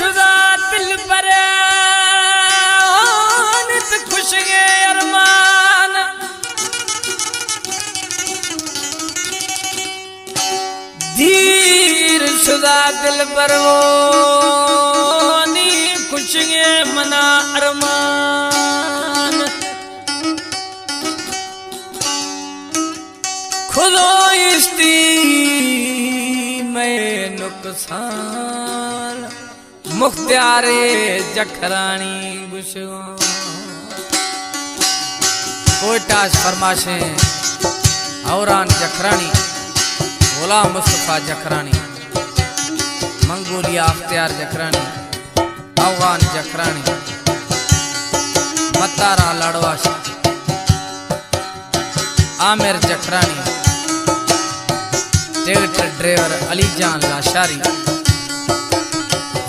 शुदा दिल पर नित खुश गे अरमान धीर शुदा दिल पर वो नी खुश गे मना अरमान खुदो इस्ती में नुकसान मुख्तियारे जखरानी गुशवा कोयटाश फरमाशे औरान जखरानी गुलाम मुस्तफा जखरानी मंगोलिया अख्तियार जखरानी अफगान जखरानी मतारा लाडवाश आमिर जखरानी ट्रैक्टर ड्राइवर अली जान लाशारी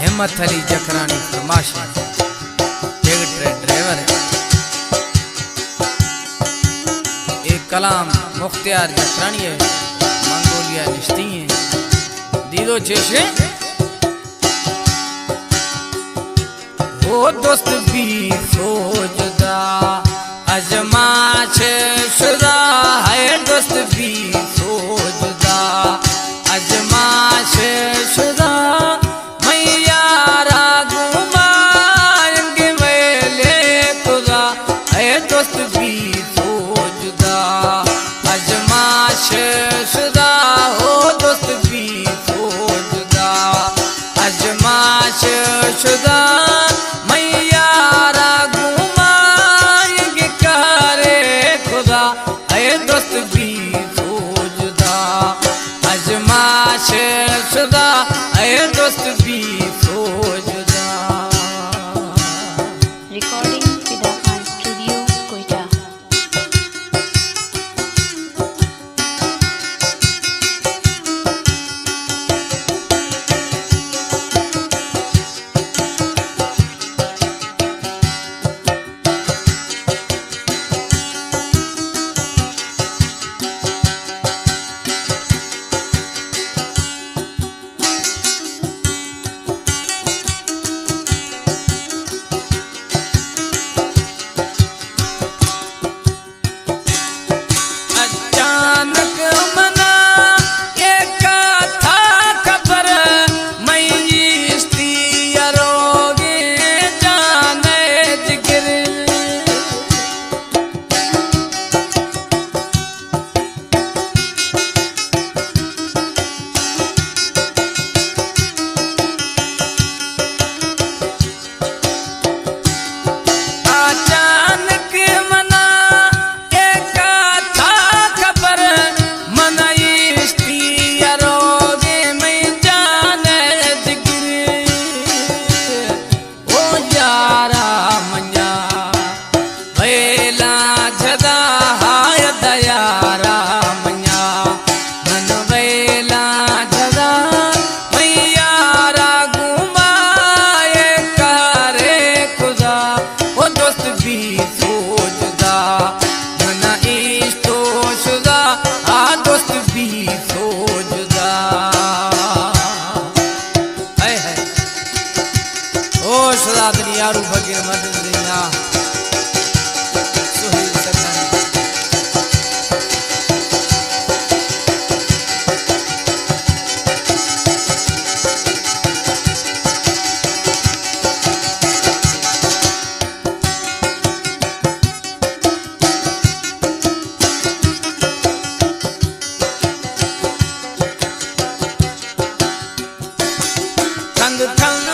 हिम्मत अली जखरानी फरमाशी ट्रैक्टर ड्राइवर एक कलाम मुख्तियार जखरानी है मंगोलिया निश्ती है दीदो चेशे वो दोस्त भी सोचदा अजमाश शुदा है दोस्त भी सोचदा अजमाश शुदा मैं यारा घुमाएंगे मेले खुदा है दोस्त भी सोचदा अजमाश शुदा हो दोस्त भी सोचदा अजमाश शुदा मैं यारा घुमाएंगे करे खुदा है दोस्त भी सोचदा अजमाश शुदा है दोस्त भी सोचदा रिकॉर्डिंग फिदा खान स्टूडियो कोयटा यारू भगीर मदद देना सुहेल सखानी खंग खंग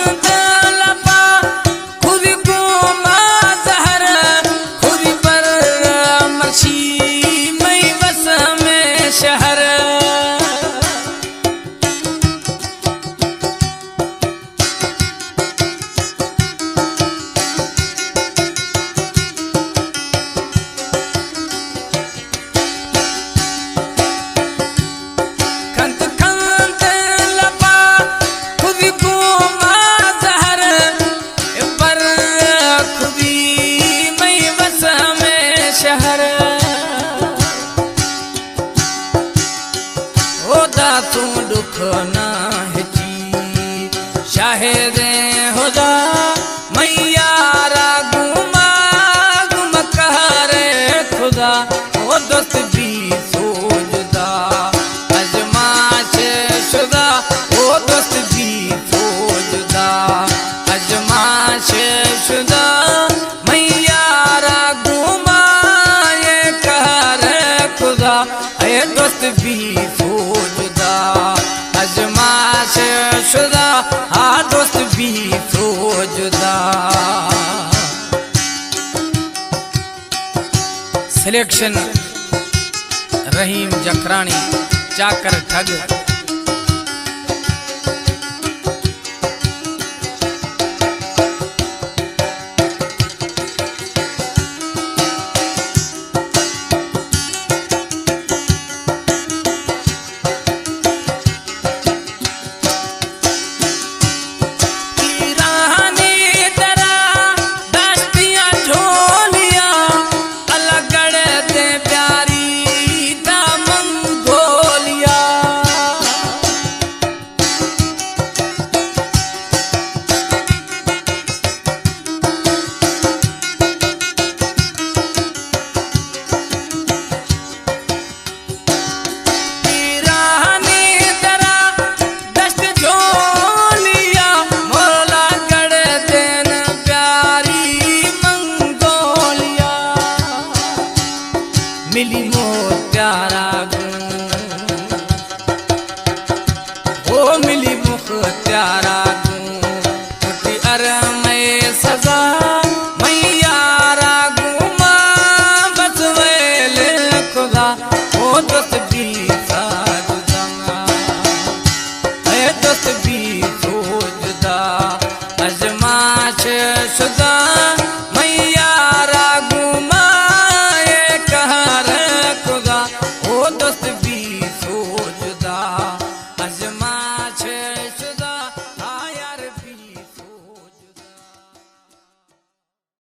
तू दुख ना हिची शाहिद शुदा ओ दोस्त भी तो जुदा अजमाश शुदा मैयारा घुमाए कहर खुदा ए दोस्त भी तो जुदा अजमाश शुदा हाँ दोस्त भी तो जुदा। सिलेक्शन रहीम जखरानी चाकर ठग। मिली मोत्यारा ओ मिली मुख्त्यारा टूटी अरमय सजा मैयारा घुमा बस वेल खुदा ओ दोस्त भी जुदा ए दोस्त भी तो जुदा अजमाश शुदा मैयारा घुमा ओ दोस्त भी सो